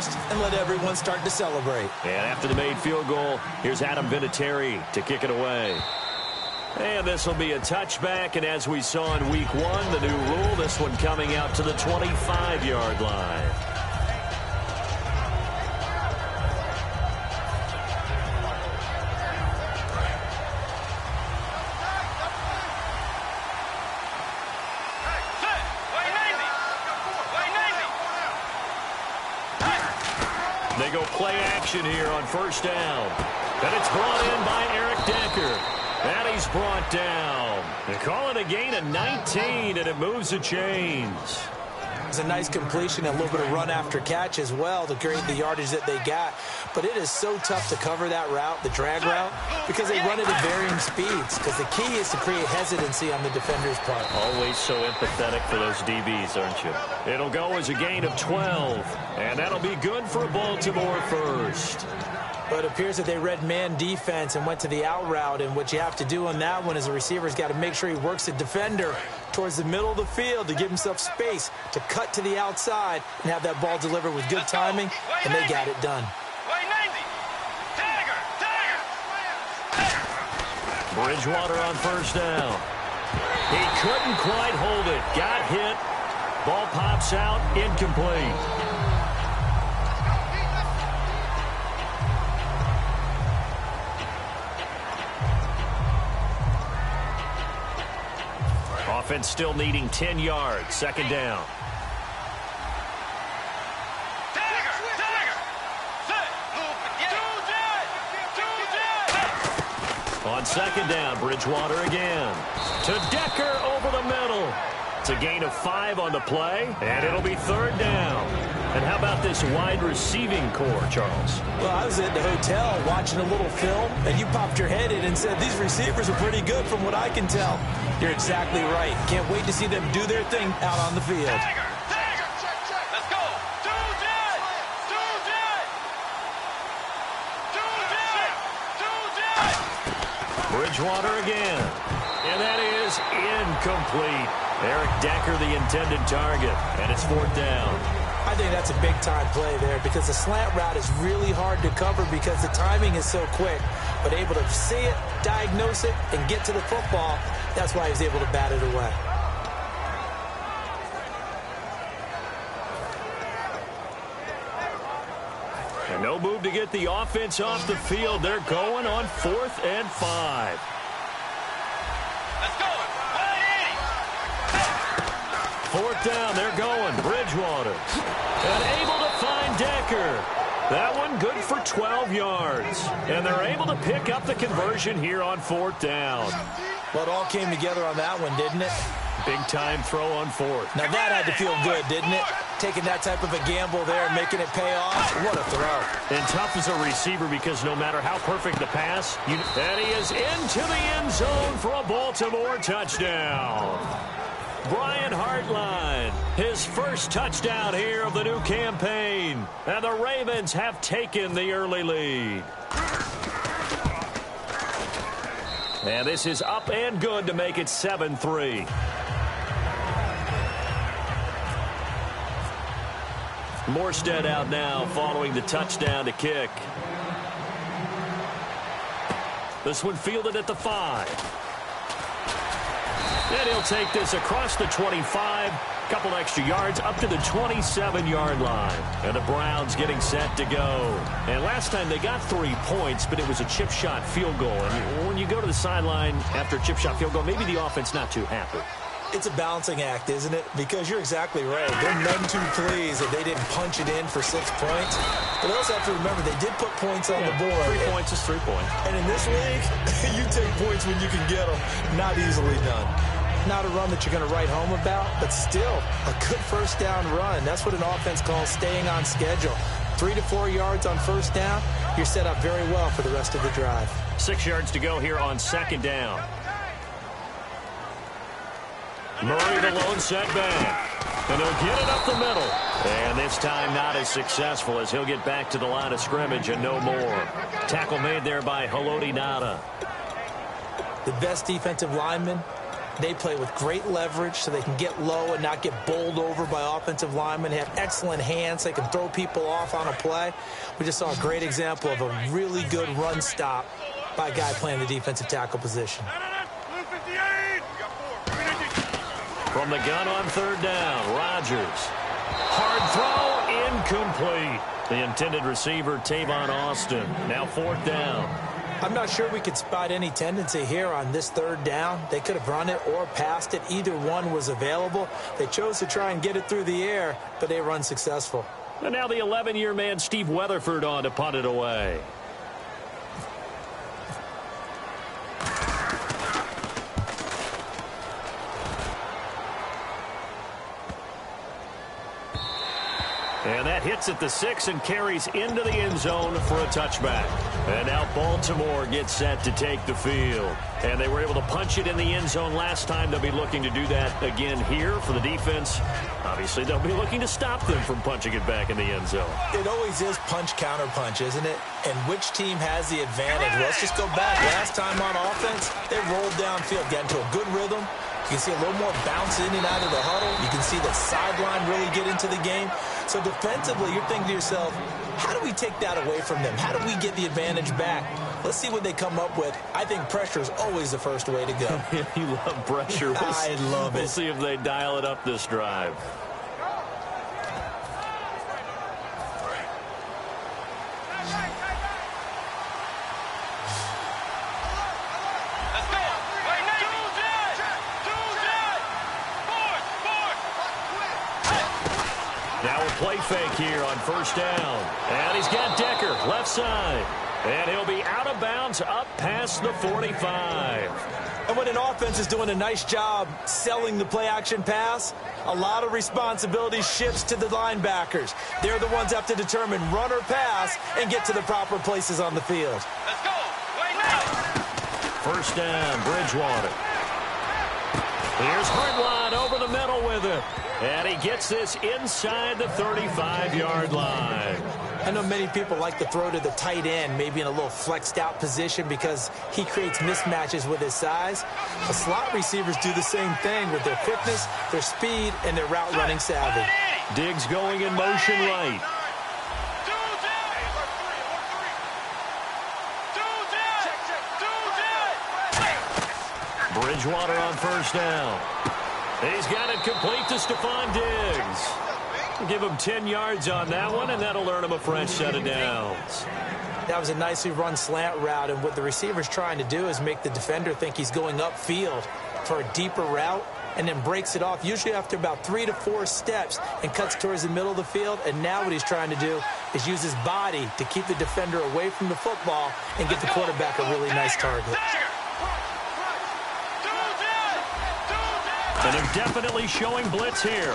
first and let everyone start to celebrate. And after the made field goal, here's Adam Vinatieri to kick it away. And this will be a touchback, and as we saw in week 1, the new rule, this one coming out to the 25-yard line. They go play action here on first down. And it's brought in by Eric Decker. And he's brought down. They call it a gain of 19, and it moves the chains. It's a nice completion and a little bit of run after catch as well to create the yardage that they got. But it is so tough to cover that route, the drag route, because they run it at varying speeds. Because the key is to create hesitancy on the defender's part. Always so empathetic for those DBs, aren't you? It'll go as a gain of 12. And that'll be good for Baltimore first. But it appears that they read man defense and went to the out route. And what you have to do on that one is a receiver's got to make sure he works the defender towards the middle of the field to give himself space to cut to the outside and have that ball delivered with good timing, and they got it done. Bridgewater on first down. He couldn't quite hold it. Got hit. Ball pops out. Incomplete. Offense still needing 10 yards. Second down. On second down, Bridgewater again. To Decker over the middle. It's a gain of 5 on the play, and it'll be third down. And how about this wide receiving core, Charles? Well, I was at the hotel watching a little film, and you popped your head in and said, these receivers are pretty good from what I can tell. You're exactly right. Can't wait to see them do their thing out on the field. Let's go. Bridgewater again. And that is incomplete. Eric Decker, the intended target. And it's fourth down. I think that's a big-time play there because the slant route is really hard to cover because the timing is so quick. But able to see it, diagnose it, and get to the football, that's why he was able to bat it away. And no move to get the offense off the field. They're going on 4th and 5. Let's go. 180. Fourth down, they're going. Bridgewater. And able to find Decker. That one good for 12 yards. And they're able to pick up the conversion here on fourth down. Well, it all came together on that one, didn't it? Big-time throw on fourth. Now that had to feel good, didn't it? Taking that type of a gamble there and making it pay off. What a throw. And tough as a receiver because no matter how perfect the pass, and he is into the end zone for a Baltimore touchdown. Brian Hartline, his first touchdown here of the new campaign. And the Ravens have taken the early lead. And this is up and good to make it 7-3. Morstead out now following the touchdown to kick. This one fielded at the 5. And he'll take this across the 25. Couple extra yards up to the 27-yard line. And the Browns getting set to go. And last time they got 3 points, but it was a chip shot field goal. And when you go to the sideline after a chip shot field goal, maybe the offense not too happy. It's a balancing act, isn't it? Because you're exactly right. They're none too pleased that they didn't punch it in for 6 points. But they also have to remember they did put points on the board. 3 points is 3 points. And in this league, you take points when you can get them. Not easily done. Not a run that you're going to write home about, but still a good first down run. That's what an offense calls staying on schedule. 3 to 4 yards on first down, you're set up very well for the rest of the drive. 6 yards to go here on second down. Murray the lone setback. And he'll get it up the middle. And this time not as successful as he'll get back to the line of scrimmage and no more. Tackle made there by Haloti Ngata. The best defensive lineman They play with great leverage so they can get low and not get bowled over by offensive linemen. They have excellent hands. They can throw people off on a play. We just saw a great example of a really good run stop by a guy playing the defensive tackle position. From the gun on third down, Rodgers. Hard throw, incomplete. The intended receiver, Tavon Austin. Now fourth down. I'm not sure we could spot any tendency here on this third down. They could have run it or passed it. Either one was available. They chose to try and get it through the air, but they were unsuccessful. And now the 11-year man, Steve Weatherford, on to punt it away. And that hits at the 6 and carries into the end zone for a touchback. And now Baltimore gets set to take the field. And they were able to punch it in the end zone last time. They'll be looking to do that again here for the defense. Obviously, they'll be looking to stop them from punching it back in the end zone. It always is punch-counter-punch, isn't it? And which team has the advantage? Well, let's just go back. Last time on offense, they rolled downfield, got into a good rhythm. You can see a little more bounce in and out of the huddle. You can see the sideline really get into the game. So defensively, you're thinking to yourself, how do we take that away from them? How do we get the advantage back? Let's see what they come up with. I think pressure is always the first way to go. You love pressure. I love it. We'll see if they dial it up this drive. Now a play fake here on first down. And he's got Decker left side. And he'll be out of bounds up past the 45. And when an offense is doing a nice job selling the play-action pass, a lot of responsibility shifts to the linebackers. They're the ones that have to determine run or pass and get to the proper places on the field. Let's go. Right now. First down, Bridgewater. Here's Hartline over the middle with it. And he gets this inside the 35-yard line. I know many people like to throw to the tight end, maybe in a little flexed out position because he creates mismatches with his size. The slot receivers do the same thing with their quickness, their speed, and their route running savvy. Diggs going in motion right. Bridgewater on first down. He's got it complete to Stephon Diggs. Give him 10 yards on that one, and that'll earn him a fresh set of downs. That was a nicely run slant route, and what the receiver's trying to do is make the defender think he's going upfield for a deeper route, and then breaks it off, usually after about 3 to 4 steps, and cuts towards the middle of the field. And now what he's trying to do is use his body to keep the defender away from the football and get the quarterback a really nice target. And they're definitely showing blitz here.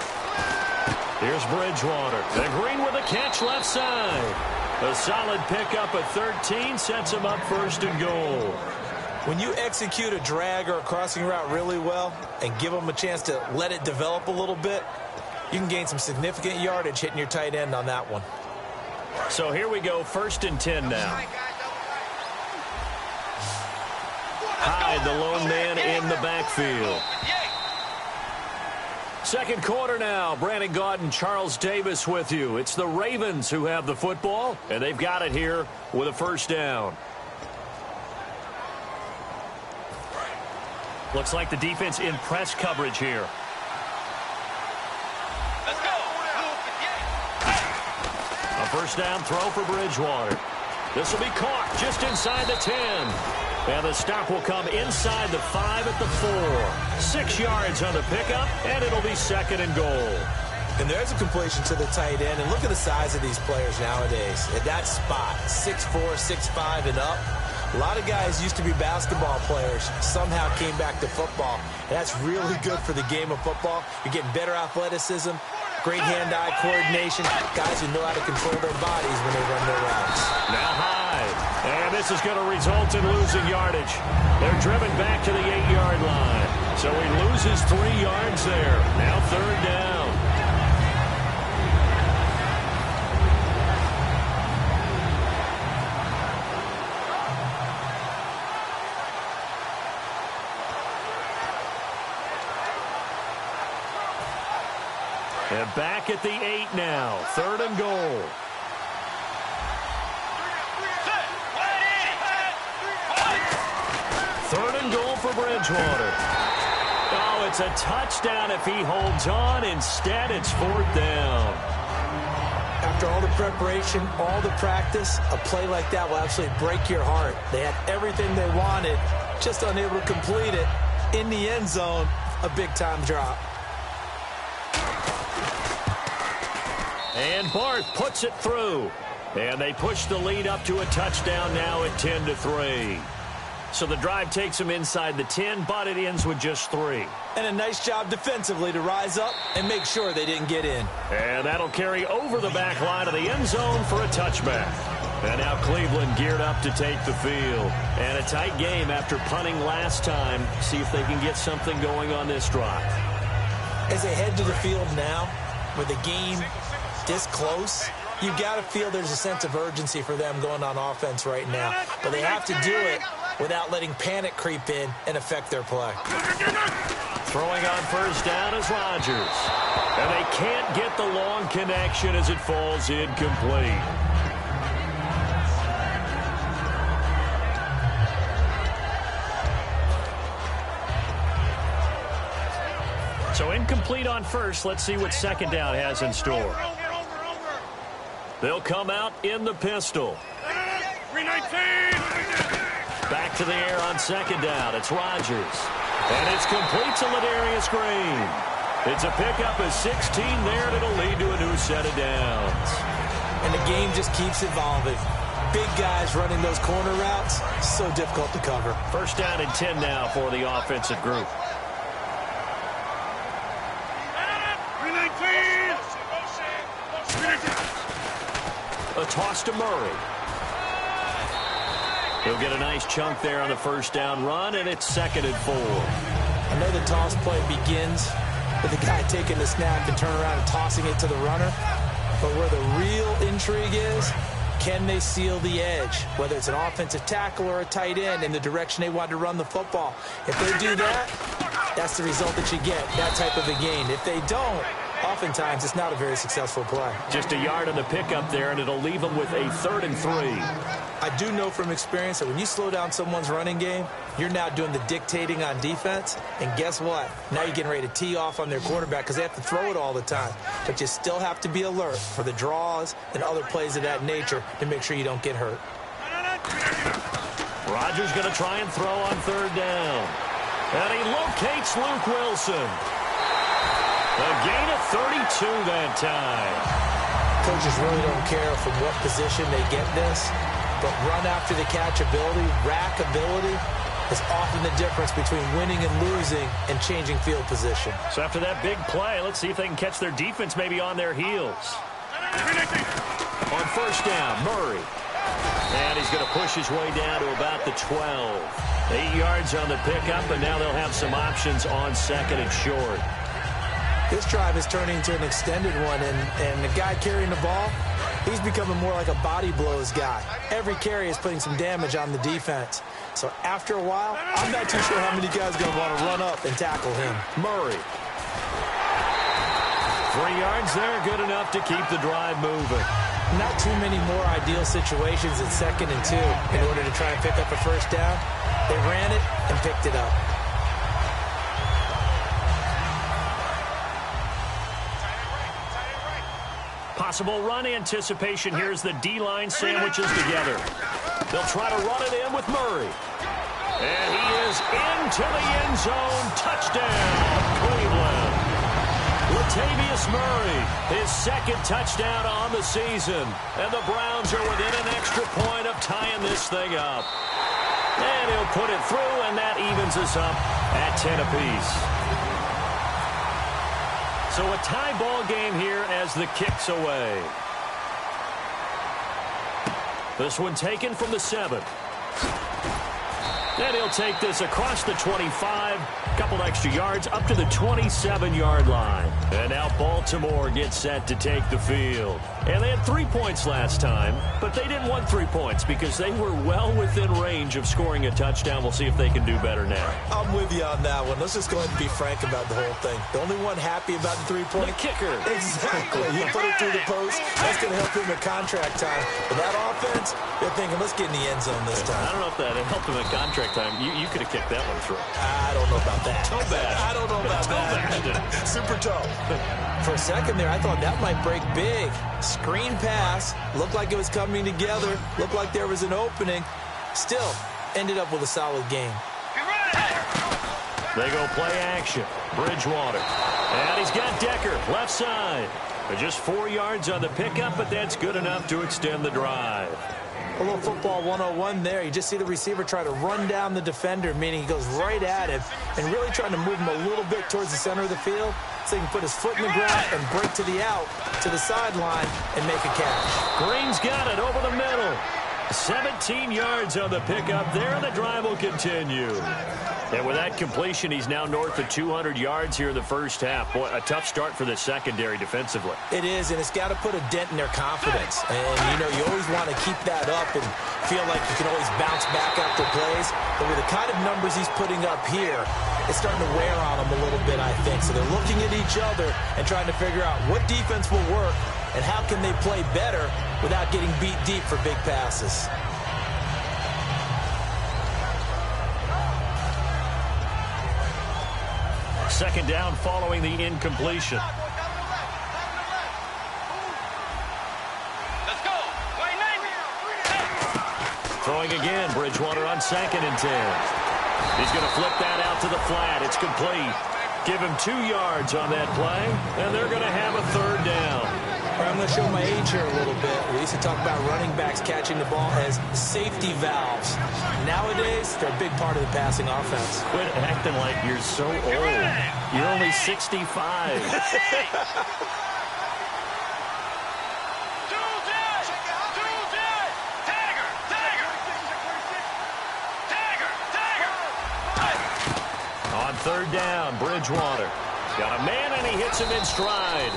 Here's Bridgewater. And Green with a catch left side. A solid pickup at 13 sets him up first and goal. When you execute a drag or a crossing route really well and give them a chance to let it develop a little bit, you can gain some significant yardage hitting your tight end on that one. So here we go, first and 10 now. Hyde, the lone man in the backfield. Second quarter now. Brandon Gaudin, Charles Davis with you. It's the Ravens who have the football, and they've got it here with a first down. Looks like the defense in press coverage here. Let's go. A first down throw for Bridgewater. This will be caught just inside the 10. And the stop will come inside the 5 at the 4. 6 yards on the pickup, and it'll be second and goal. And there's a completion to the tight end. And look at the size of these players nowadays. At that spot, 6'4", 6'5", and up. A lot of guys used to be basketball players, somehow came back to football. And that's really good for the game of football. You're getting better athleticism, great hand-eye coordination, guys who know how to control their bodies when they run their routes. Now Hyde, and this is going to result in losing yardage. They're driven back to the 8-yard line. So he loses 3 yards there. Now third down. And back at the 8 now. 3rd and goal. Third and goal for Bridgewater. Oh, it's a touchdown if he holds on. Instead, it's 4th down. After all the preparation, all the practice, a play like that will absolutely break your heart. They had everything they wanted, just unable to complete it. In the end zone, a big-time drop. And Barth puts it through. And they push the lead up to a touchdown now at 10-3. So the drive takes them inside the 10, but it ends with just 3. And a nice job defensively to rise up and make sure they didn't get in. And that'll carry over the back line of the end zone for a touchback. And now Cleveland geared up to take the field. And a tight game after punting last time. See if they can get something going on this drive. As they head to the field now, with the game this close, you got to feel there's a sense of urgency for them going on offense right now. But they have to do it without letting panic creep in and affect their play. Throwing on first down is Rodgers. And they can't get the long connection as it falls incomplete. So incomplete on first. Let's see what second down has in store. They'll come out in the pistol. 319. Back to the air on second down. It's Rodgers. And it's complete to Ladarius Green. It's a pickup of 16 there, and it'll lead to a new set of downs. And the game just keeps evolving. Big guys running those corner routes, so difficult to cover. First down and 10 now for the offensive group. 319. A toss to Murray. He'll get a nice chunk there on the first down run, and it's 2nd and 4. I know the toss play begins with the guy taking the snap and turn around and tossing it to the runner. But where the real intrigue is, can they seal the edge? Whether it's an offensive tackle or a tight end in the direction they want to run the football. If they do that, that's the result that you get, that type of a gain. If they don't, oftentimes it's not a very successful play. Just a yard on the pickup there, and it'll leave them with a 3rd and 3. I do know from experience that when you slow down someone's running game, you're now doing the dictating on defense. And guess what? Now you're getting ready to tee off on their quarterback because they have to throw it all the time. But you still have to be alert for the draws and other plays of that nature to make sure you don't get hurt. Rodgers going to try and throw on 3rd down. And he locates Luke Wilson. A gain of 32 that time. Coaches really don't care from what position they get this, but run after the catch ability, rack ability, is often the difference between winning and losing and changing field position. So after that big play, let's see if they can catch their defense maybe on their heels. On first down, Murray. And he's going to push his way down to about the 12. 8 yards on the pickup, and now they'll have some options on 2nd and short. This drive is turning into an extended one, and the guy carrying the ball, he's becoming more like a body blows guy. Every carry is putting some damage on the defense. So after a while, I'm not too sure how many guys are going to want to run up and tackle him. Murray. 3 yards there, good enough to keep the drive moving. Not too many more ideal situations in 2nd and 2 in order to try and pick up a first down. They ran it and picked it up. Possible run anticipation here as the D-line sandwiches together. They'll try to run it in with Murray. And he is into the end zone. Touchdown, Cleveland. Latavius Murray, his 2nd touchdown on the season. And the Browns are within an extra point of tying this thing up. And he'll put it through, and that evens us up at 10 apiece. So a tie ball game here as the kick's away. This one taken from the 7. And he'll take this across the 25, a couple extra yards up to the 27-yard line. And now Baltimore gets set to take the field. And they had 3 points last time, but they didn't want 3 points because they were well within range of scoring a touchdown. We'll see if they can do better now. I'm with you on that one. Let's just go ahead and be frank about the whole thing. The only one happy about the 3-point? The kicker. Exactly. He put it through the post. That's going to help him at contract time. But that offense, they're thinking, let's get in the end zone this time. I don't know if that helped him at contract time. You could have kicked that one through. I don't know about that. Toe bad. I don't know about that. Super toe. For a second there, I thought that might break big. Screen pass. Looked like it was coming together. Looked like there was an opening. Still, ended up with a solid game. They go play action. Bridgewater. And he's got Decker, left side. Just 4 yards on the pickup, but that's good enough to extend the drive. A little football 101 there. You just see the receiver try to run down the defender, meaning he goes right at him and really trying to move him a little bit towards the center of the field so he can put his foot in the ground and break to the out, to the sideline, and make a catch. Green's got it over the middle. 17 yards on the pickup there, and the drive will continue. And with that completion, he's now north of 200 yards here in the first half. Boy, a tough start for the secondary defensively. It is, and it's got to put a dent in their confidence. And, you know, you always want to keep that up and feel like you can always bounce back after plays. But with the kind of numbers he's putting up here, it's starting to wear on them a little bit, I think. So they're looking at each other and trying to figure out what defense will work and how can they play better without getting beat deep for big passes. Second down following the incompletion. Let's go. Throwing again, Bridgewater on 2nd and 10. He's going to flip that out to the flat. It's complete. Give him 2 yards on that play, and they're going to have a 3rd down. I'm going to show my age here a little bit. We used to talk about running backs catching the ball as safety valves. Nowadays, they're a big part of the passing offense. Quit acting like you're so old. You're only 65. On 3rd down, Bridgewater. Got a man, and he hits him in stride.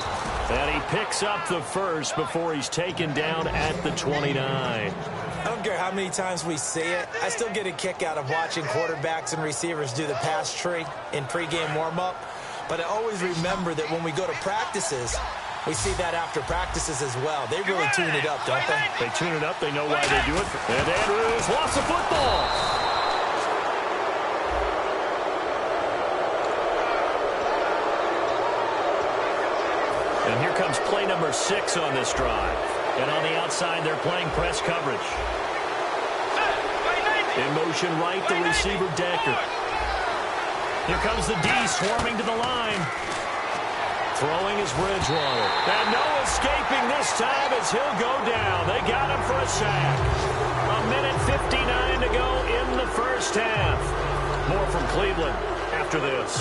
And he picks up the first before he's taken down at the 29. I don't care how many times we see it. I still get a kick out of watching quarterbacks and receivers do the pass tree in pregame warm-up. But I always remember that when we go to practices, we see that after practices as well. They really tune it up, don't they? They tune it up. They know why they do it. And Andrews lost the football. And here comes play number 6 on this drive. And on the outside, they're playing press coverage. In motion right, the receiver Decker. Here comes the D swarming to the line. Throwing is Bridgewater. And no escaping this time as he'll go down. They got him for a sack. 1:59 to go in the first half. More from Cleveland after this.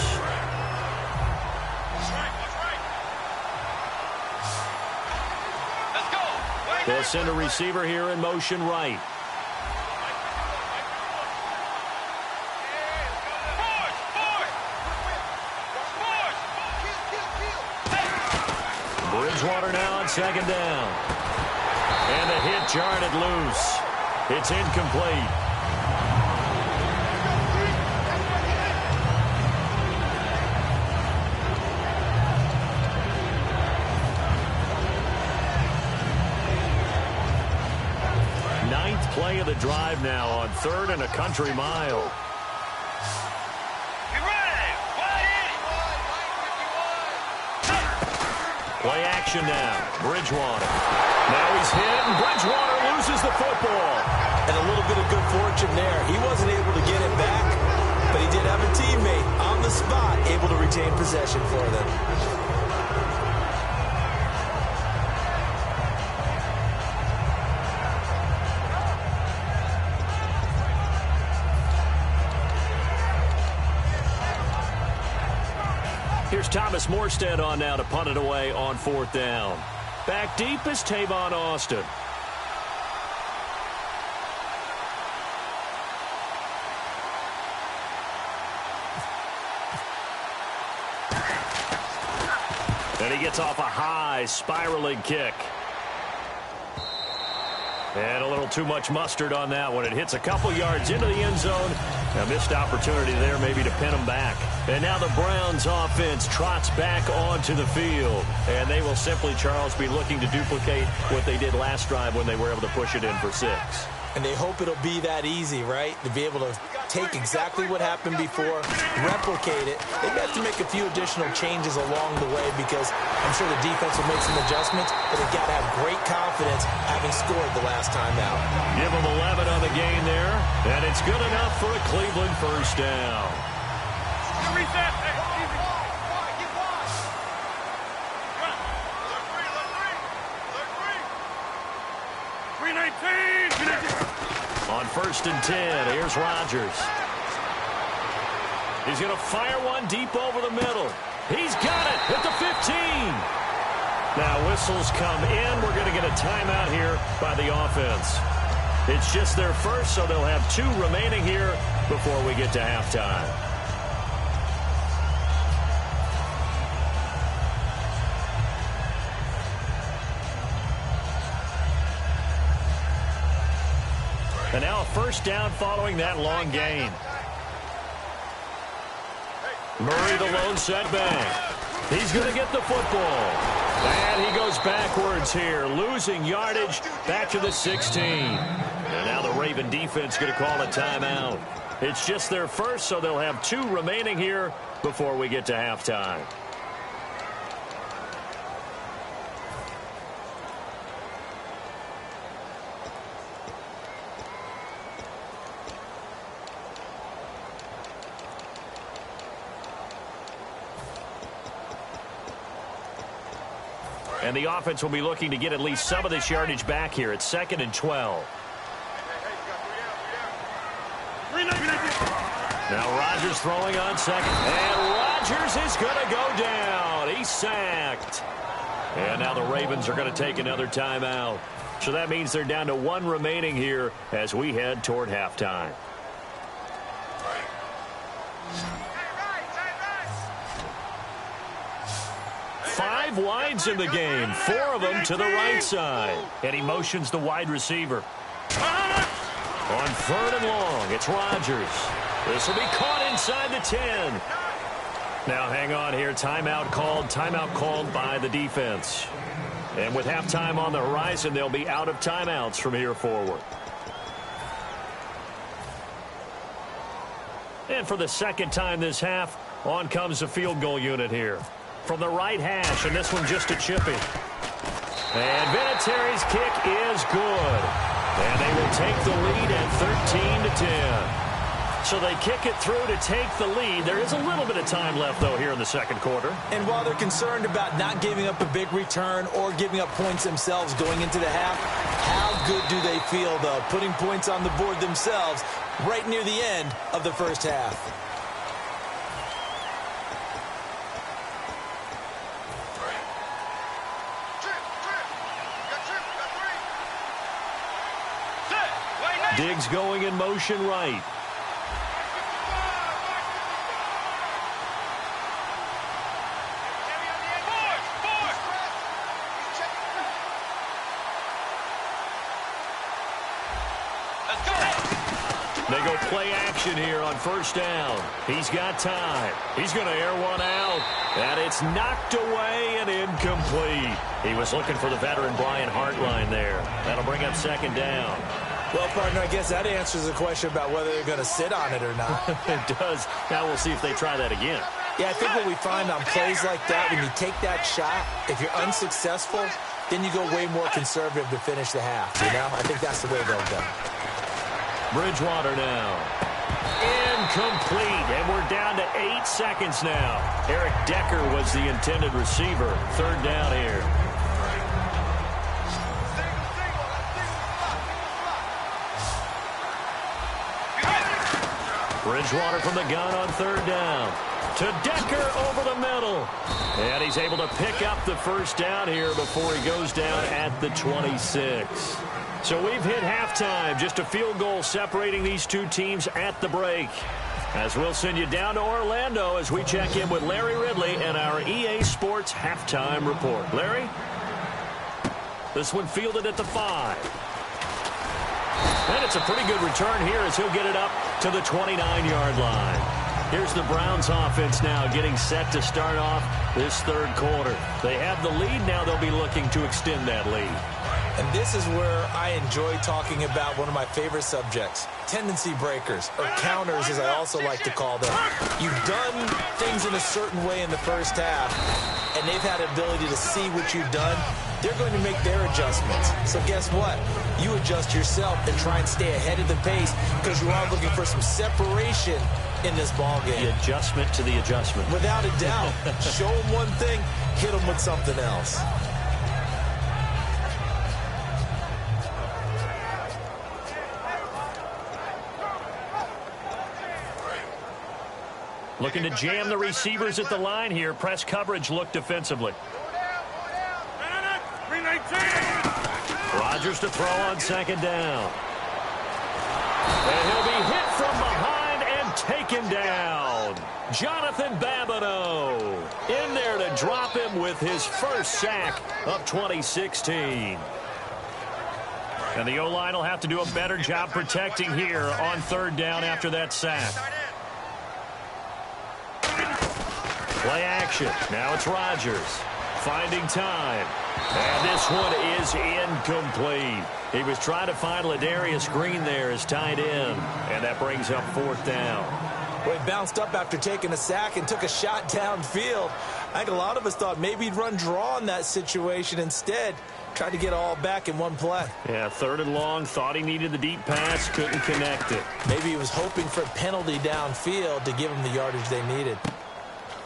They'll send a receiver here in motion right. Bridgewater now on 2nd down. And the hit jarred it loose. It's incomplete. Play of the drive now on 3rd and a country mile. Play action now. Bridgewater. Now he's hit, and Bridgewater loses the football. And a little bit of good fortune there. He wasn't able to get it back, but he did have a teammate on the spot able to retain possession for them. Here's Thomas Morstead on now to punt it away on 4th down. Back deep is Tavon Austin. And he gets off a high spiraling kick. And a little too much mustard on that one. It hits a couple yards into the end zone. A missed opportunity there maybe to pin him back. And now the Browns offense trots back onto the field. And they will simply, Charles, be looking to duplicate what they did last drive when they were able to push it in for 6. And they hope it'll be that easy, right? To be able to take exactly what happened before, replicate it. They have to make a few additional changes along the way because I'm sure the defense will make some adjustments, but they've got to have great confidence having scored the last time out. Give them 11 on the gain there, and it's good enough for a Cleveland first down. Reset. Hey, on 1st and 10, here's Rodgers. He's going to fire one deep over the middle. He's got it at the 15. Now whistles come in. We're going to get a timeout here by the offense. It's just their first, so they'll have 2 remaining here before we get to halftime. And now a first down following that long gain. Murray the lone setback. He's going to get the football. And he goes backwards here, losing yardage back to the 16. And now the Raven defense going to call a timeout. It's just their first, so they'll have 2 remaining here before we get to halftime. And the offense will be looking to get at least some of this yardage back here. It's 2nd and 12. Now Rodgers throwing on second. And Rodgers is going to go down. He's sacked. And now the Ravens are going to take another timeout. So that means they're down to 1 remaining here as we head toward halftime. Five wides in the game, 4 of them to the right side. And he motions the wide receiver. On 3rd and long, it's Rodgers. This will be caught inside the 10. Now hang on here, timeout called by the defense. And with halftime on the horizon, they'll be out of timeouts from here forward. And for the 2nd time this half, on comes the field goal unit here. From the right hash, and this one just a chippy. And Vinatieri's kick is good. And they will take the lead at 13-10. So they kick it through to take the lead. There is a little bit of time left, though, here in the 2nd quarter. And while they're concerned about not giving up a big return or giving up points themselves going into the half, how good do they feel, though, putting points on the board themselves right near the end of the first half? Diggs going in motion right. They go play action here on 1st down. He's got time. He's going to air one out. And it's knocked away and incomplete. He was looking for the veteran Brian Hartline there. That'll bring up 2nd down. Well, partner, I guess that answers the question about whether they're going to sit on it or not. It does. Now we'll see if they try that again. Yeah, I think what we find on plays like that, when you take that shot, if you're unsuccessful, then you go way more conservative to finish the half, you know? I think that's the way they'll go. Bridgewater now. Incomplete, and we're down to 8 seconds now. Eric Decker was the intended receiver. 3rd down here. Bridgewater from the gun on 3rd down. To Decker over the middle. And he's able to pick up the first down here before he goes down at the 26. So we've hit halftime. Just a field goal separating these 2 teams at the break. As we'll send you down to Orlando as we check in with Larry Ridley and our EA Sports halftime report. Larry? This one fielded at the 5. And it's a pretty good return here as he'll get it up to the 29-yard line. Here's the Browns offense now getting set to start off this third quarter. They have the lead. Now they'll be looking to extend that lead. And this is where I enjoy talking about one of my favorite subjects, tendency breakers, or counters as I also like to call them. You've done things in a certain way in the first half, and they've had the ability to see what you've done. They're going to make their adjustments. So guess what? You adjust yourself and try and stay ahead of the pace because you are looking for some separation in this ball game. The adjustment to the adjustment. Without a doubt. Show them one thing, hit them with something else. Looking to jam the receivers at the line here. Press coverage look defensively. Rodgers to throw on second down. And he'll be hit from behind and taken down. Jonathan Babineau in there to drop him with his first sack of 2016. And the O-line will have to do a better job protecting here on third down after that sack. Play action. Now it's Rodgers finding time. And this one is incomplete. He was trying to find Ladarius Green there as tight end. And that brings up fourth down. Well, he bounced up after taking a sack and took a shot downfield. I think a lot of us thought maybe he'd run draw in that situation. Instead, tried to get all back in one play. Yeah, third and long. Thought he needed the deep pass. Couldn't connect it. Maybe he was hoping for a penalty downfield to give him the yardage they needed.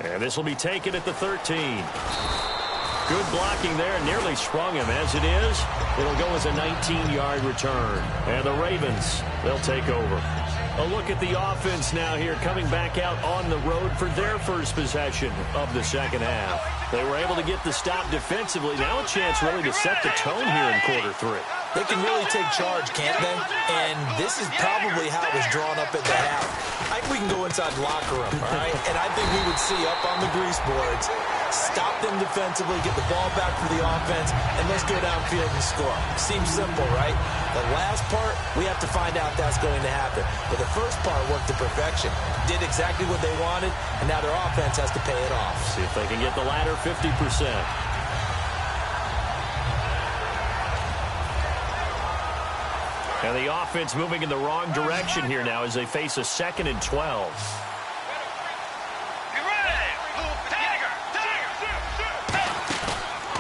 And this will be taken at the 13. Good blocking there. Nearly sprung him. As it is, it'll go as a 19-yard return. And the Ravens, they'll take over. A look at the offense now here, coming back out on the road for their first possession of the second half. They were able to get the stop defensively. Now a chance really to set the tone here in quarter 3. They can really take charge, can't they? And this is probably how it was drawn up at the half. I think we can go inside the locker room, all right? And I think we would see up on the grease boards, stop them defensively, get the ball back for the offense, and let's go downfield and score. Seems simple, right? The last part, we have to find out that's going to happen. But the first part worked to perfection. Did exactly what they wanted, and now their offense has to pay it off. See if they can get the latter 50%. And the offense moving in the wrong direction here now as they face a 2nd and 12.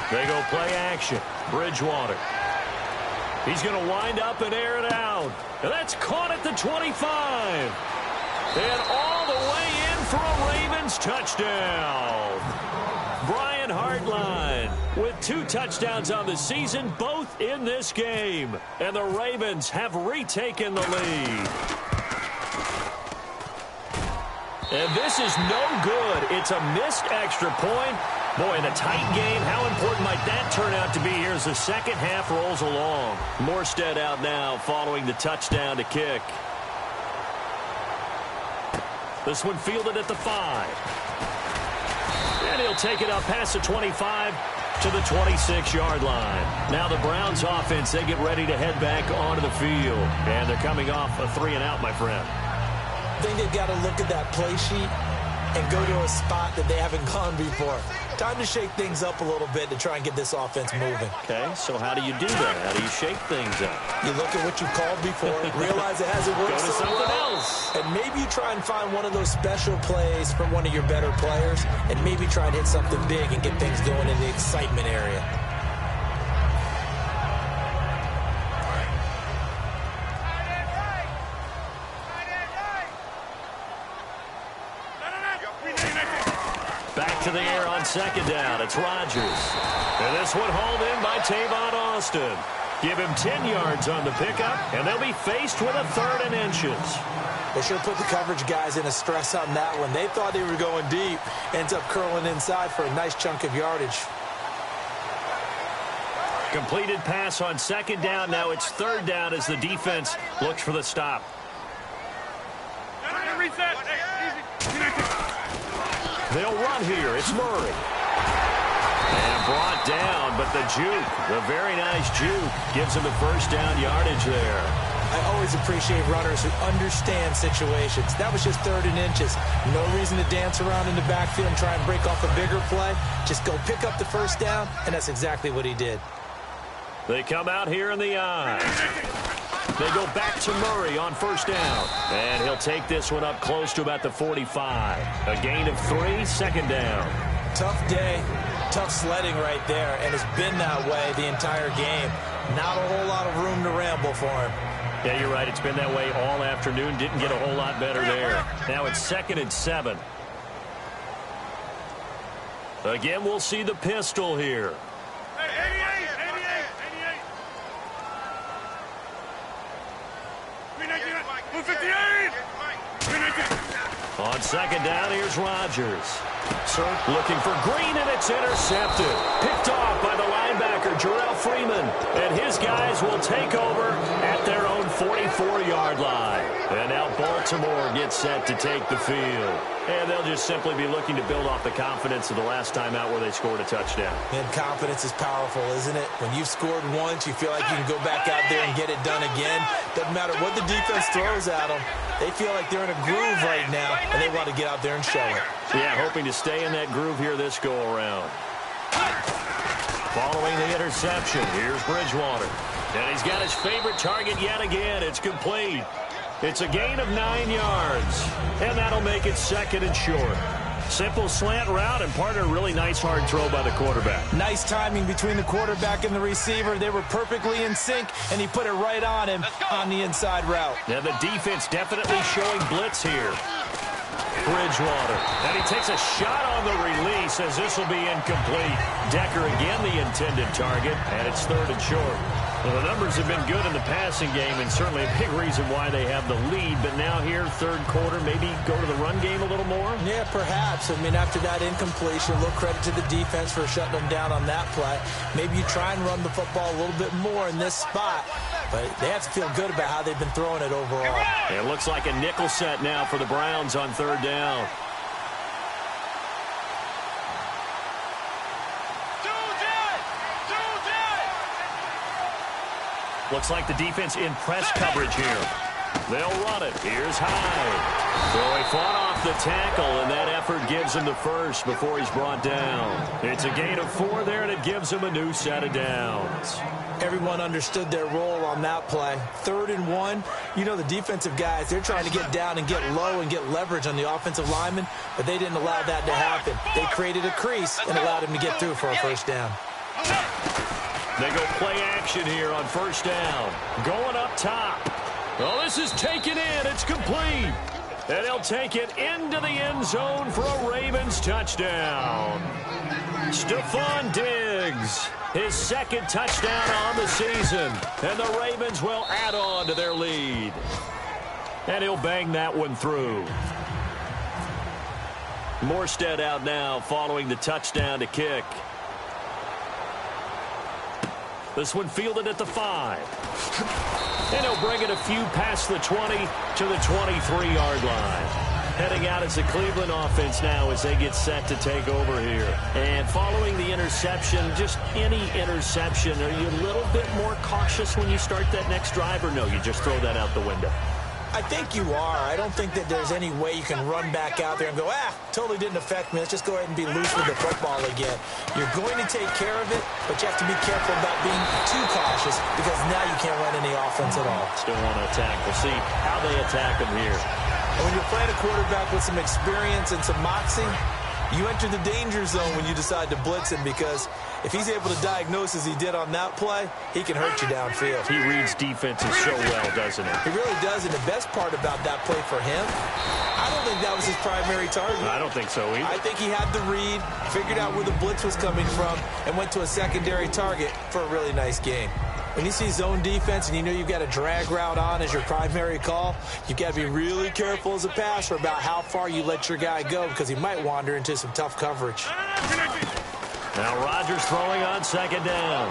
They go play action. Bridgewater. He's going to wind up and air it out. And that's caught at the 25. And all the way in for a Ravens touchdown. Brian Hartline with 2 touchdowns on the season, both in this game. And the Ravens have retaken the lead. And this is no good. It's a missed extra point. Boy, in a tight game, how important might that turn out to be here as the second half rolls along? Morstead out now following the touchdown to kick. This one fielded at the 5. And he'll take it up past the 25 to the 26-yard line. Now the Browns offense, they get ready to head back onto the field. And they're coming off a 3-and-out, my friend. I think they've got to look at that play sheet and go to a spot that they haven't gone before. Time to shake things up a little bit to try and get this offense moving. Okay, so how do you do that? How do you shake things up? You look at what you've called before, realize it hasn't worked Go to so something well, else. and maybe you try and find one of those special plays from one of your better players, and maybe try and hit something big and get things going in the excitement area. Back to the air on second down. It's Rodgers. And this one hauled in by Tavon Austin. Give him 10 yards on the pickup, and they'll be faced with a 3rd and inches. They sure put the coverage guys in a stress on that one. They thought they were going deep. Ends up curling inside for a nice chunk of yardage. Completed pass on second down. Now it's 3rd down as the defense looks for the stop. reset. Hey, easy. They'll run here. It's Murray. And brought down, but the juke, the very nice juke, gives him the first down yardage there. I always appreciate runners who understand situations. That was just 3rd and inches. No reason to dance around in the backfield and try and break off a bigger play. Just go pick up the first down, and that's exactly what he did. They come out here in the eye. They go back to Murray on first down. And he'll take this one up close to about the 45. A gain of 3, second down. Tough day, tough sledding right there, and it's been that way the entire game. Not a whole lot of room to ramble for him. Yeah, you're right. It's been that way all afternoon. Didn't get a whole lot better there. Now it's 2nd and 7. Again, we'll see the pistol here. Hey, 88. 58. On second down, here's Rodgers. Looking for Green, and it's intercepted. Picked off by the linebacker, Jarrell Freeman. And his guys will take over at their own 44-yard line. And now Baltimore gets set to take the field. And they'll just simply be looking to build off the confidence of the last time out where they scored a touchdown. And confidence is powerful, isn't it? When you've scored once, you feel like you can go back out there and get it done again. Doesn't matter what the defense throws at them. They feel like they're in a groove right now, and they want to get out there and show it. Yeah, hoping to stay in that groove here this go-around. Following the interception, here's Bridgewater. And he's got his favorite target yet again. It's complete. It's a gain of 9 yards. And that'll make it 2nd and short. Simple slant route and part of a really nice hard throw by the quarterback. Nice timing between the quarterback and the receiver. They were perfectly in sync, and he put it right on him on the inside route. Now the defense definitely showing blitz here. Bridgewater. And he takes a shot on the release as this will be incomplete. Decker again the intended target, and it's 3rd and short. Well, the numbers have been good in the passing game, and certainly a big reason why they have the lead. But now here, 3rd quarter, maybe go to the run game a little more? Yeah, perhaps. I mean, after that incompletion, a little credit to the defense for shutting them down on that play. Maybe you try and run the football a little bit more in this spot. But they have to feel good about how they've been throwing it overall. It looks like a nickel set now for the Browns on 3rd down. Looks like the defense in press coverage here. They'll run it. Here's Hyde. So he fought off the tackle, and that effort gives him the first before he's brought down. It's a gain of 4 there, and it gives him a new set of downs. Everyone understood their role on that play. 3rd and 1. You know, the defensive guys, they're trying to get down and get low and get leverage on the offensive lineman, but they didn't allow that to happen. They created a crease and allowed him to get through for a first down. They go play action here on first down. Going up top. Well, this is taken in. It's complete. And he'll take it into the end zone for a Ravens touchdown. Stephon Diggs, his 2nd touchdown on the season. And the Ravens will add on to their lead. And he'll bang that one through. Morstead out now following the touchdown to kick. This one fielded at the 5. And he'll bring it a few past the 20 to the 23-yard line. Heading out as the Cleveland offense now as they get set to take over here. And following the interception, just any interception, are you a little bit more cautious when you start that next drive, or no, you just throw that out the window? I think you are. I don't think that there's any way you can run back out there and go, totally didn't affect me. Let's just go ahead and be loose with the football again. You're going to take care of it, but you have to be careful about being too cautious because now you can't run any offense at all. Still want to attack. We'll see how they attack him here. And when you're playing a quarterback with some experience and some moxie, you enter the danger zone when you decide to blitz him because if he's able to diagnose as he did on that play, he can hurt you downfield. He reads defenses so well, doesn't he? He really does, and the best part about that play for him, I don't think that was his primary target. I don't think so either. I think he had the read, figured out where the blitz was coming from, and went to a secondary target for a really nice gain. When you see zone defense and you know you've got a drag route on as your primary call, you've got to be really careful as a passer about how far you let your guy go because he might wander into some tough coverage. Now Rodgers throwing on 2nd down.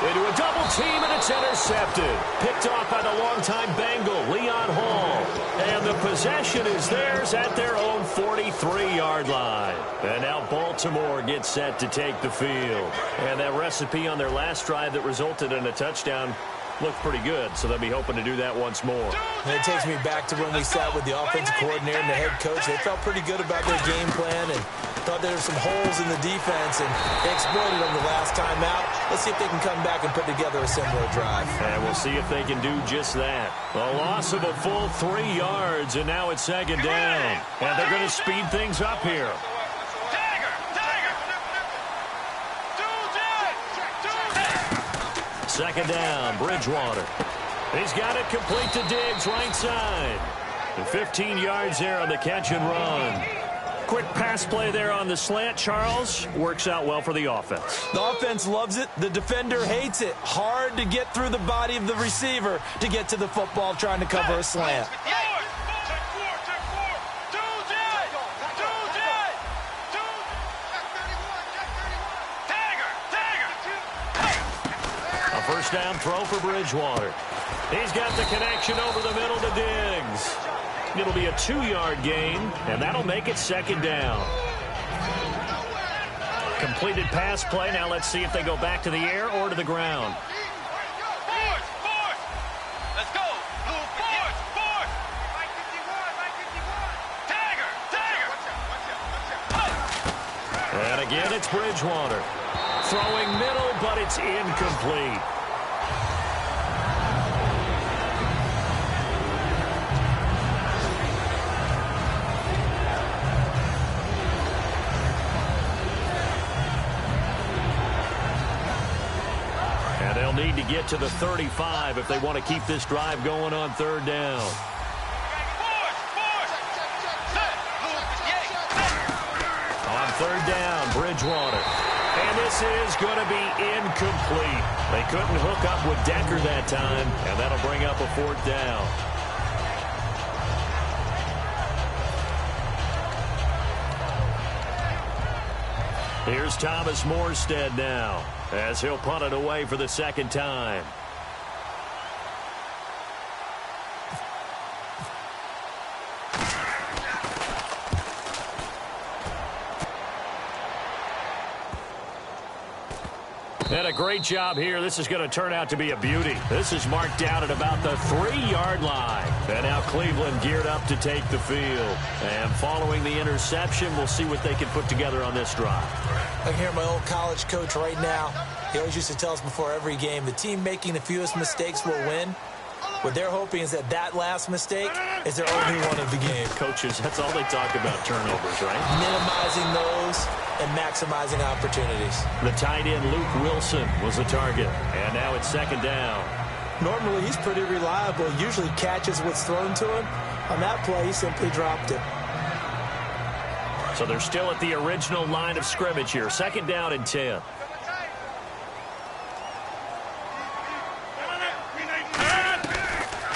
They do a double team, and it's intercepted. Picked off by the longtime Bengal, Leon Hall. And the possession is theirs at their own 43-yard line. And now Baltimore gets set to take the field. And that recipe on their last drive that resulted in a touchdown looked pretty good, so they'll be hoping to do that once more. And it takes me back to when we sat with the offensive coordinator and the head coach. They felt pretty good about their game plan and thought there were some holes in the defense, and they exploited them the last time out. Let's see if they can come back and put together a similar drive. And we'll see if they can do just that. A loss of a full 3 yards, and now it's second down. And they're going to speed things up here. Second down, Bridgewater. He's got it complete to Diggs, right side. And 15 yards there on the catch and run. Quick pass play there on the slant, Charles. Works out well for the offense. The offense loves it. The defender hates it. Hard to get through the body of the receiver to get to the football trying to cover a slant. First down throw for Bridgewater. He's got the connection over the middle to Diggs. It'll be a 2-yard gain, and that'll make it second down. Completed pass play. Now let's see if they go back to the air or to the ground. Let's go. And again, it's Bridgewater. Throwing middle, but it's incomplete. And they'll need to get to the 35 if they want to keep this drive going on third down. On third down, Bridgewater. And this is going to be incomplete. They couldn't hook up with Decker that time, and that'll bring up a fourth down. Here's Thomas Morstead now, as he'll punt it away for the second time. And a great job here. This is going to turn out to be a beauty. This is marked down at about the 3-yard line. And now Cleveland geared up to take the field. And following the interception, we'll see what they can put together on this drive. I can hear my old college coach right now. He always used to tell us before every game, the team making the fewest mistakes will win. What they're hoping is that last mistake is their only one of the game. Coaches, that's all they talk about, turnovers, right? Minimizing those and maximizing opportunities. The tight end, Luke Wilson, was the target. And now it's second down. Normally, he's pretty reliable. Usually catches what's thrown to him. On that play, he simply dropped it. So they're still at the original line of scrimmage here. Second down and 10.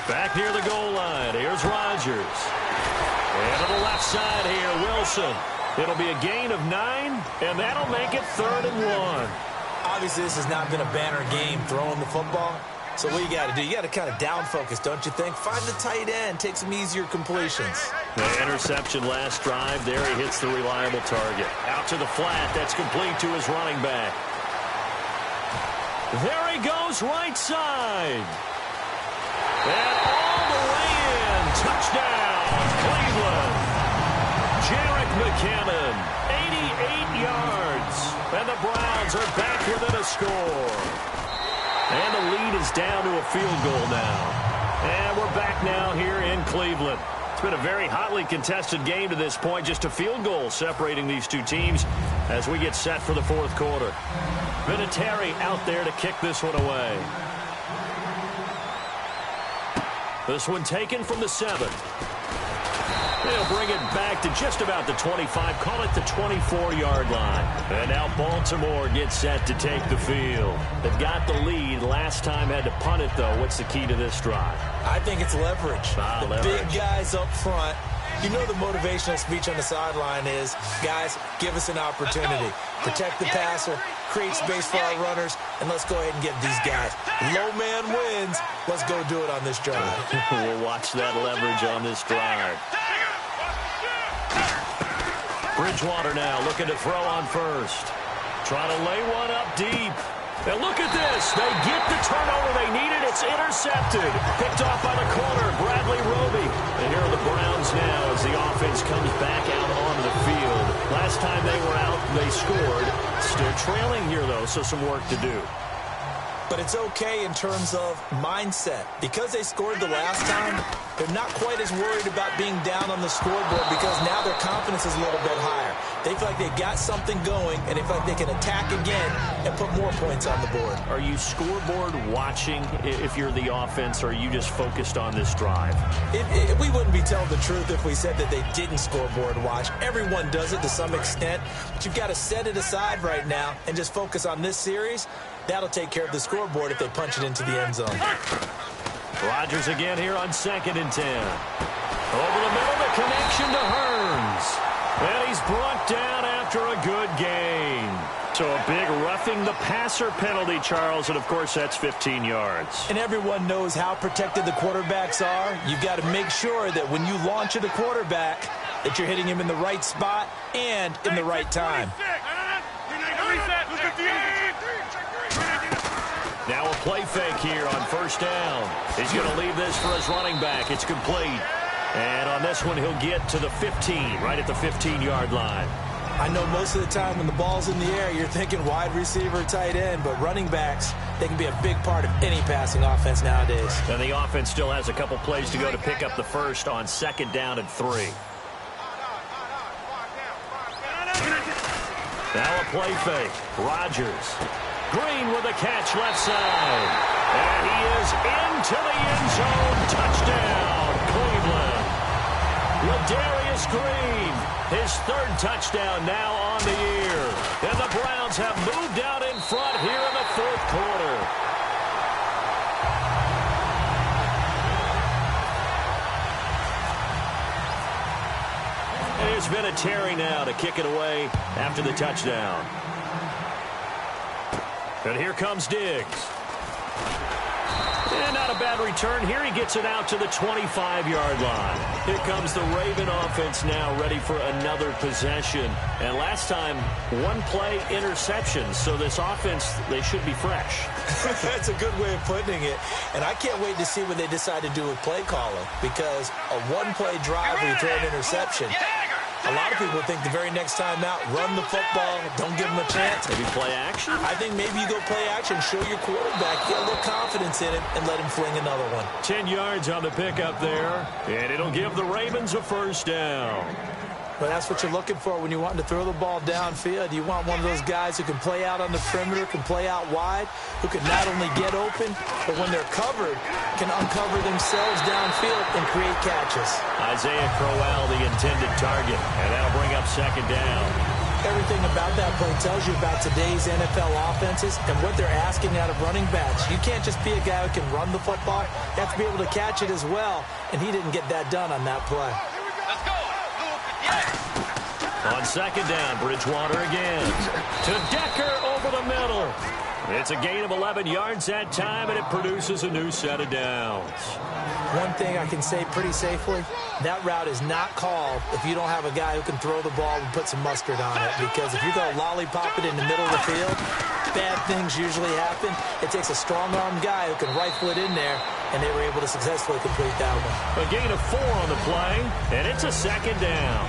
Back near the goal line. Here's Rodgers. And to the left side here, Wilson. It'll be a gain of 9, and that'll make it 3rd and 1. Obviously, this has not been a banner game throwing the football. So what you got to do, you got to kind of down focus, don't you think? Find the tight end, take some easier completions. The interception last drive. There he hits the reliable target. Out to the flat. That's complete to his running back. There he goes, right side. And all the way in. Touchdown, Cleveland. Jerick McKinnon, 88 yards. And the Browns are back within a score. And the lead is down to a field goal now. And we're back now here in Cleveland. It's been a very hotly contested game to this point. Just a field goal separating these two teams as we get set for the fourth quarter. Vinatieri out there to kick this one away. This one taken from the 7. They'll bring it back to just about the 25. Call it the 24-yard line. And now Baltimore gets set to take the field. They've got the lead. Last time had to punt it, though. What's the key to this drive? I think it's leverage. Leverage. Big guys up front You know the motivational speech on the sideline is, guys, give us an opportunity. Protect the passer, create space for our runners, and let's go ahead and get these guys. Low man wins. Let's go do it on this drive. We'll watch that leverage on this drive. Bridgewater now looking to throw on first. Trying to lay one up deep. And look at this. They get the turnover they needed. It's intercepted. Picked off by the corner, Bradley Roby. And here are the Browns now as the offense comes back out onto the field. Last time they were out, they scored. Still trailing here, though, so some work to do. But it's okay in terms of mindset. Because they scored the last time, they're not quite as worried about being down on the scoreboard because now their confidence is a little bit higher. They feel like they've got something going, and they feel like they can attack again and put more points on the board. Are you scoreboard watching if you're the offense, or are you just focused on this drive? We wouldn't be telling the truth if we said that they didn't scoreboard watch. Everyone does it to some extent, but you've got to set it aside right now and just focus on this series. That'll take care of the scoreboard if they punch it into the end zone. Rodgers again here on 2nd and 10. Over the middle, the connection to Hearns. And he's brought down after a good gain. So a big roughing the passer penalty, Charles, and of course that's 15 yards. And everyone knows how protected the quarterbacks are. You've got to make sure that when you launch at a quarterback, that you're hitting him in the right spot and in the right time. Now a play fake here on first down. He's going to leave this for his running back. It's complete. And on this one, he'll get to the 15, right at the 15-yard line. I know most of the time when the ball's in the air, you're thinking wide receiver, tight end, but running backs, they can be a big part of any passing offense nowadays. And the offense still has a couple plays to go to pick up the first on 2nd down and 3. Now a play fake. Rodgers. Green with a catch left side. And he is into the end zone. Touchdown, Cleveland. Ladarius Green, his 3rd touchdown now on the year. And the Browns have moved out in front here in the 4th quarter. And there's been a Terry now to kick it away after the touchdown. And here comes Diggs. And not a bad return. Here he gets it out to the 25-yard line. Here comes the Raven offense now ready for another possession. And last time, one play interception. So this offense, they should be fresh. That's a good way of putting it. And I can't wait to see what they decide to do with play calling. Because a one-play drive where you throw an interception, a lot of people think the very next time out, run the football, don't give them a chance. Maybe play action? I think maybe you go play action, show your quarterback, get a little confidence in it, and let him fling another one. 10 yards on the pickup there, and it'll give the Ravens a first down. Well, that's what you're looking for when you're wanting to throw the ball downfield. You want one of those guys who can play out on the perimeter, can play out wide, who can not only get open, but when they're covered, can uncover themselves downfield and create catches. Isaiah Crowell, the intended target, and that'll bring up 2nd down. Everything about that play tells you about today's NFL offenses and what they're asking out of running backs. You can't just be a guy who can run the football. You have to be able to catch it as well, and he didn't get that done on that play. Let's go. On 2nd down, Bridgewater again. To Decker over the middle. It's a gain of 11 yards that time, and it produces a new set of downs. One thing I can say pretty safely, that route is not called if you don't have a guy who can throw the ball and put some mustard on it. Because if you go lollipop it in the middle of the field, bad things usually happen. It takes a strong-armed guy who can rifle it in there, and they were able to successfully complete that one. A gain of 4 on the play, and it's a 2nd down.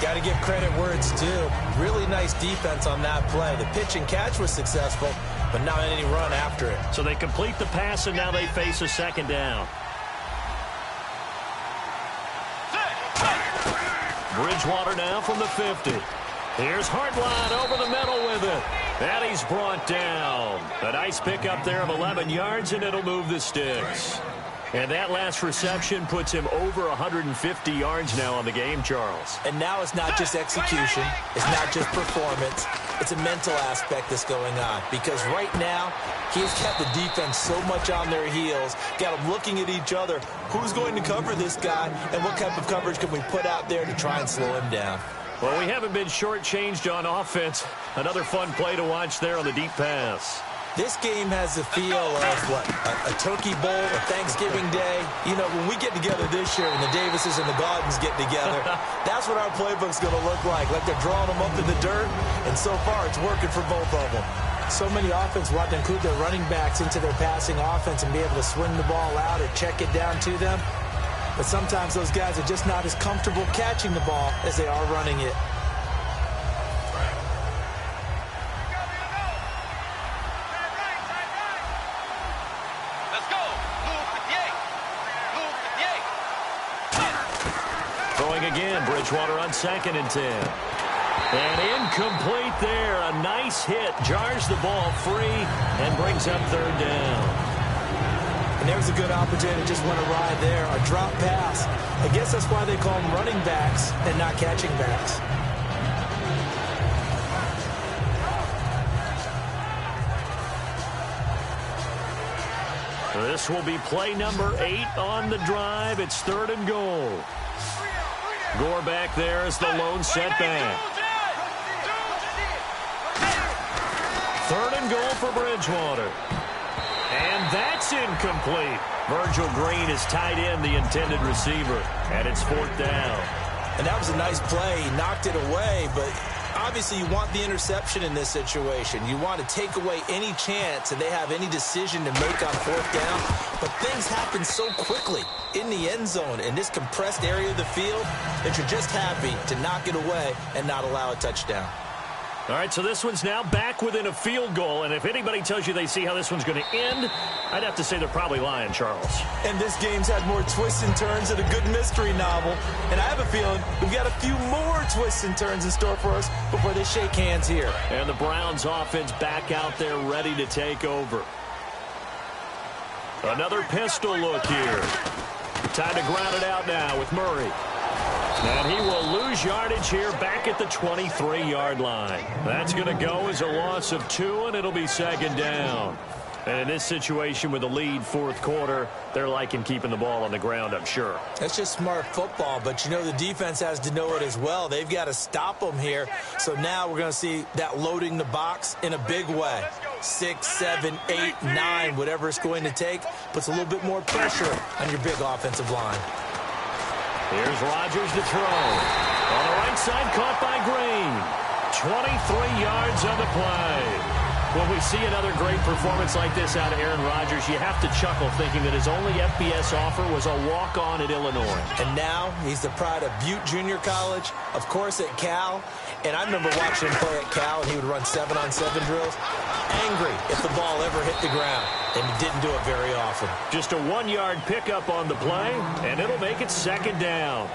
Got to give credit where it's due. Really nice defense on that play. The pitch and catch was successful, but not any run after it. So they complete the pass, and now they face a 2nd down. Bridgewater now from the 50. Here's Hartline over the middle with it. And he's brought down. A nice pickup there of 11 yards, and it'll move the sticks. And that last reception puts him over 150 yards now on the game, Charles. And now it's not just execution. It's not just performance. It's a mental aspect that's going on because right now he's kept the defense so much on their heels, got them looking at each other. Who's going to cover this guy, and what type of coverage can we put out there to try and slow him down? Well, we haven't been shortchanged on offense. Another fun play to watch there on the deep pass. This game has the feel of, what, a turkey bowl, a Thanksgiving day. You know, when we get together this year, when the Davises and the Gaudens get together, that's what our playbook's going to look like they're drawing them up in the dirt, and so far it's working for both of them. So many offenses want to include their running backs into their passing offense and be able to swing the ball out or check it down to them. But sometimes those guys are just not as comfortable catching the ball as they are running it. Again, Bridgewater on 2nd and 10. And incomplete there. A nice hit. Jars the ball free and brings up 3rd down. And there's a good opportunity. Just went a ride there. A drop pass. I guess that's why they call them running backs and not catching backs. This will be play number 8 on the drive. It's 3rd and goal. Gore back there as the lone setback. 3rd and goal for Bridgewater. And that's incomplete. Virgil Green is tied in, the intended receiver. And it's 4th down. And that was a nice play. He knocked it away, but obviously you want the interception in this situation. You want to take away any chance that they have any decision to make on 4th down. But things happen so quickly in the end zone in this compressed area of the field that you're just happy to knock it away and not allow a touchdown. All right, so this one's now back within a field goal, and if anybody tells you they see how this one's going to end, I'd have to say they're probably lying, Charles. And this game's had more twists and turns than a good mystery novel, and I have a feeling we've got a few more twists and turns in store for us before they shake hands here. And the Browns offense back out there ready to take over. Another pistol look here. Time to ground it out now with Murray. And he will lose yardage here back at the 23-yard line. That's going to go as a loss of 2, and it'll be 2nd down. And in this situation with the lead 4th quarter, they're liking keeping the ball on the ground, I'm sure. That's just smart football, but you know the defense has to know it as well. They've got to stop them here. So now we're going to see that loading the box in a big way. 6, 7, 8, 9, whatever it's going to take, puts a little bit more pressure on your big offensive line. Here's Rodgers to throw. On the right side, caught by Green. 23 yards on the play. When we see another great performance like this out of Aaron Rodgers, you have to chuckle thinking that his only FBS offer was a walk-on at Illinois. And now he's the pride of Butte Junior College, of course at Cal. And I remember watching him play at Cal, and he would run 7-on-7 drills. Angry if the ball ever hit the ground, and he didn't do it very often. Just a 1-yard pickup on the play, and it'll make it 2nd down.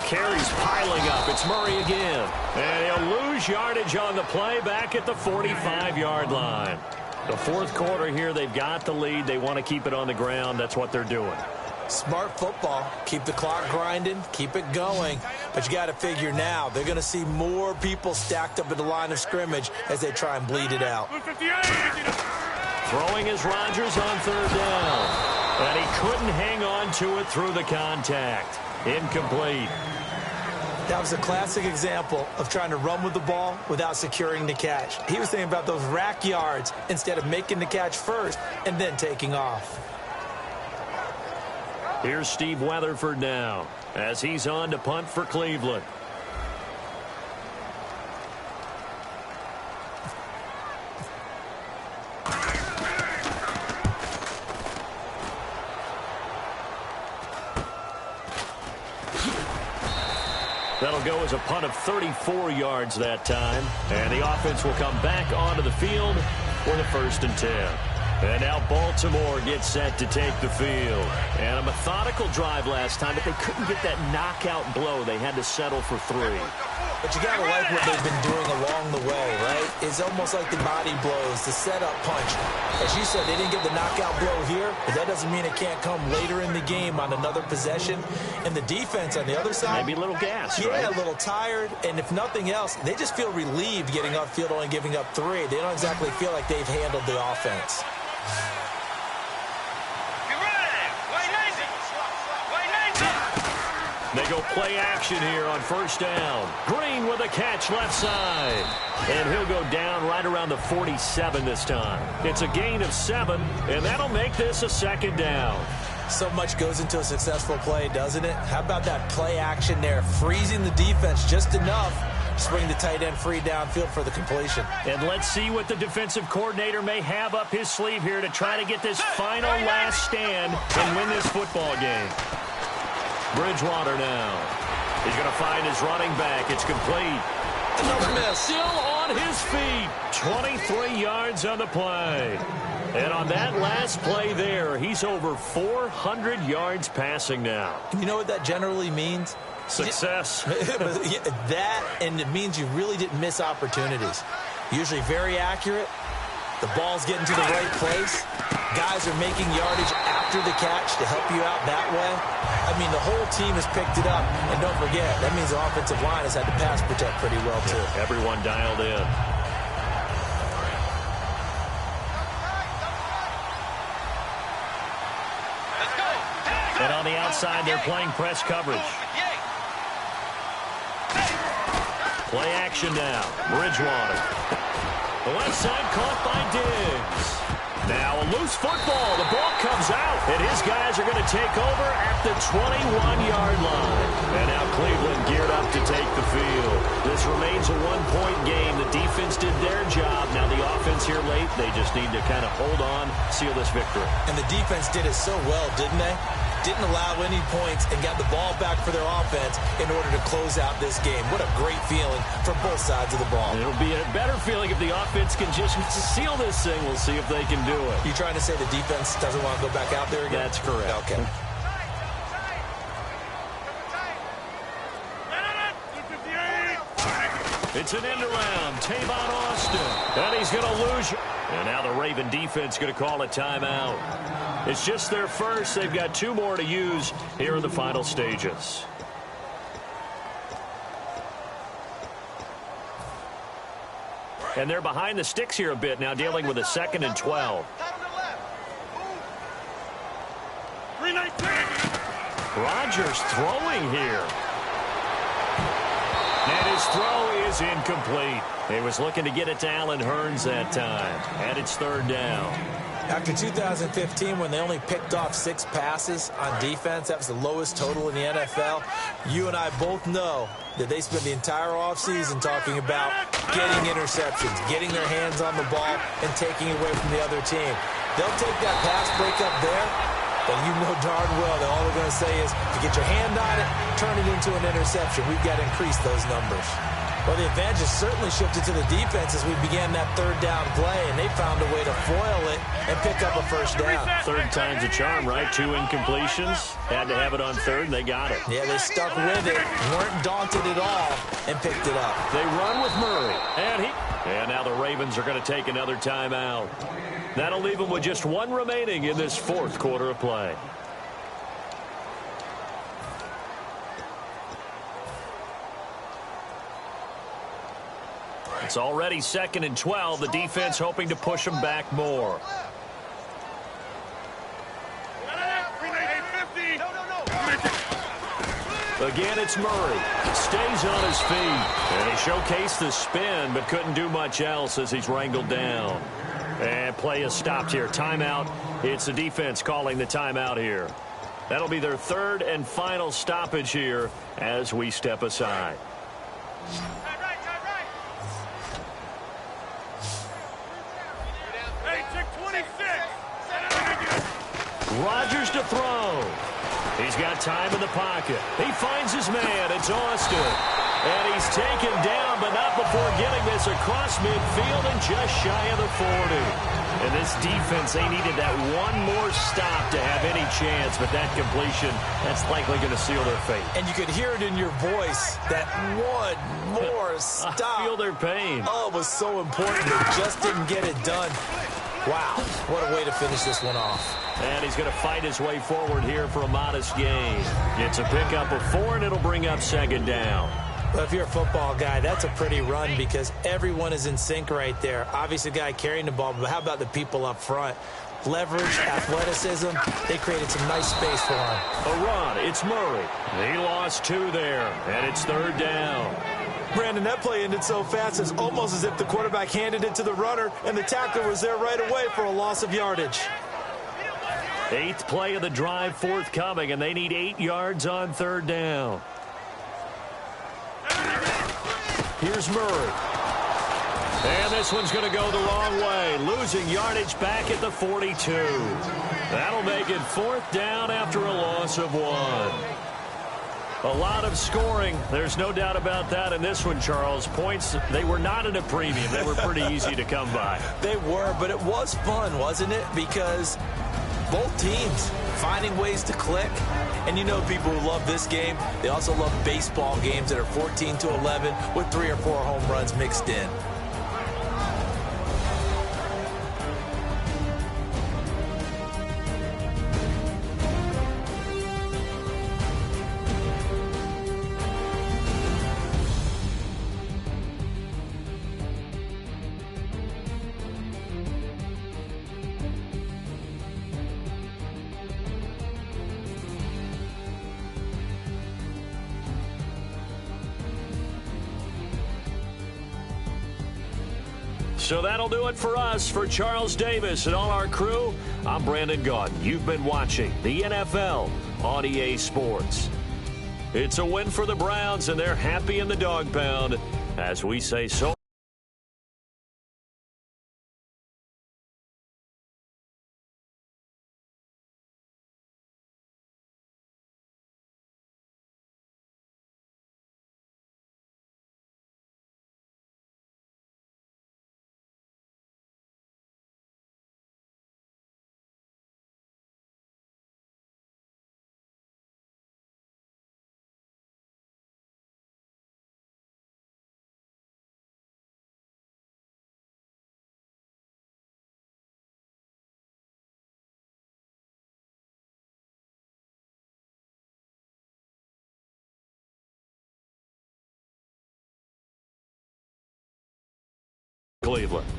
Carries piling up. It's Murray again. And he'll lose yardage on the play back at the 45-yard line. The 4th quarter here, they've got the lead. They want to keep it on the ground. That's what they're doing. Smart football. Keep the clock grinding. Keep it going. But you got to figure now, they're going to see more people stacked up at the line of scrimmage as they try and bleed it out. Throwing is Rodgers on 3rd down. And he couldn't hang on to it through the contact. Incomplete. That was a classic example of trying to run with the ball without securing the catch. He was thinking about those rack yards instead of making the catch first and then taking off. Here's Steve Weatherford now as he's on to punt for Cleveland. That'll go as a punt of 34 yards that time. And the offense will come back onto the field for the 1st and 10. And now Baltimore gets set to take the field. And a methodical drive last time, but they couldn't get that knockout blow. They had to settle for 3. But you got to like what they've been doing along the way, right? It's almost like the body blows, the setup punch. As you said, they didn't get the knockout blow here, but that doesn't mean it can't come later in the game on another possession. And the defense on the other side, maybe a little gas, yeah, right? A little tired. And if nothing else, they just feel relieved getting upfield, only giving up 3. They don't exactly feel like they've handled the offense. They go play action here on first down. Green with a catch left side. And he'll go down right around the 47 this time. It's a gain of 7, and that'll make this a 2nd down. So much goes into a successful play, doesn't it? How about that play action there? Freezing the defense just enough to swing the tight end free downfield for the completion. And let's see what the defensive coordinator may have up his sleeve here to try to get this final last stand and win this football game. Bridgewater now. He's going to find his running back. It's complete. Another miss. Still on his feet. 23 yards on the play. And on that last play there, he's over 400 yards passing now. You know what that generally means? Success. That, and it means you really didn't miss opportunities. Usually very accurate. The ball's getting to the right place. Guys are making yardage after the catch to help you out that way. I mean, the whole team has picked it up. And don't forget, that means the offensive line has had to pass protect pretty well, too. Yeah, everyone dialed in. And on the outside, they're playing press coverage. Play action now. Bridgewater. The left side caught by Diggs. Now a loose football. The ball comes out, and his guys are going to take over at the 21-yard line. And now Cleveland geared up to take the field. This remains a one-point game. The defense did their job. Now the offense here late, they just need to kind of hold on, seal this victory. And the defense did it so well, didn't they? Didn't allow any points and got the ball back for their offense in order to close out this game. What a great feeling for both sides of the ball. It'll be a better feeling if the offense can just seal this thing. We'll see if they can do it. You trying to say the defense doesn't want to go back out there again? That's correct. Okay. It's an end around. Tavon Austin. And he's going to lose. And now the Raven defense going to call a timeout. It's just their first. They've got 2 more to use here in the final stages. And they're behind the sticks here a bit now, dealing with a 2nd and 12. Rodgers throwing here. And his throw is incomplete. He was looking to get it to Allen Hurns that time. And it's 3rd down. After 2015, when they only picked off 6 passes on defense, that was the lowest total in the NFL. You and I both know that they spent the entire offseason talking about getting interceptions, getting their hands on the ball, and taking away from the other team. They'll take that pass breakup there, but you know darn well that all they're going to say is, if you get your hand on it, turn it into an interception. We've got to increase those numbers. Well, the advantage has certainly shifted to the defense as we began that 3rd down play, and they found a way to foil it and pick up a first down. 3rd time's a charm, right? 2 incompletions. Had to have it on 3rd, and they got it. Yeah, they stuck with it, weren't daunted at all, and picked it up. They run with Murray, and now the Ravens are going to take another timeout. That'll leave them with just 1 remaining in this 4th quarter of play. It's already 2nd and 12. The defense hoping to push them back more. Again, it's Murray. Stays on his feet. And he showcased the spin, but couldn't do much else as he's wrangled down. And play is stopped here. Timeout. It's the defense calling the timeout here. That'll be their 3rd and final stoppage here as we step aside. Rodgers to throw. He's got time in the pocket. He finds his man. It's Austin. And he's taken down, but not before getting this across midfield and just shy of the 40. And this defense, they needed that one more stop to have any chance, but that completion, that's likely going to seal their fate. And you could hear it in your voice, that one more stop. I feel their pain. Oh, it was so important. They just didn't get it done. Wow, what a way to finish this one off. And he's going to fight his way forward here for a modest gain. It's a pickup of 4, and it'll bring up second down. Well, if you're a football guy, that's a pretty run because everyone is in sync right there. Obviously, the guy carrying the ball, but how about the people up front? Leverage, athleticism, they created some nice space for him. A run, it's Murray. He lost 2 there, and it's third down. Brandon, that play ended so fast, it's almost as if the quarterback handed it to the runner, and the tackler was there right away for a loss of yardage. 8th play of the drive forthcoming, and they need 8 yards on third down. Here's Murray. And this one's going to go the wrong way. Losing yardage back at the 42. That'll make it 4th down after a loss of 1. A lot of scoring. There's no doubt about that in this one, Charles. Points, they were not at a premium. They were pretty easy to come by. They were, but it was fun, wasn't it? Because both teams finding ways to click. And you know people who love this game, they also love baseball games that are 14-11 with 3 or 4 home runs mixed in. So that'll do it for us. For Charles Davis and all our crew, I'm Brandon Gaudin. You've been watching the NFL on EA Sports. It's a win for the Browns, and they're happy in the dog pound, as we say so. Cleveland.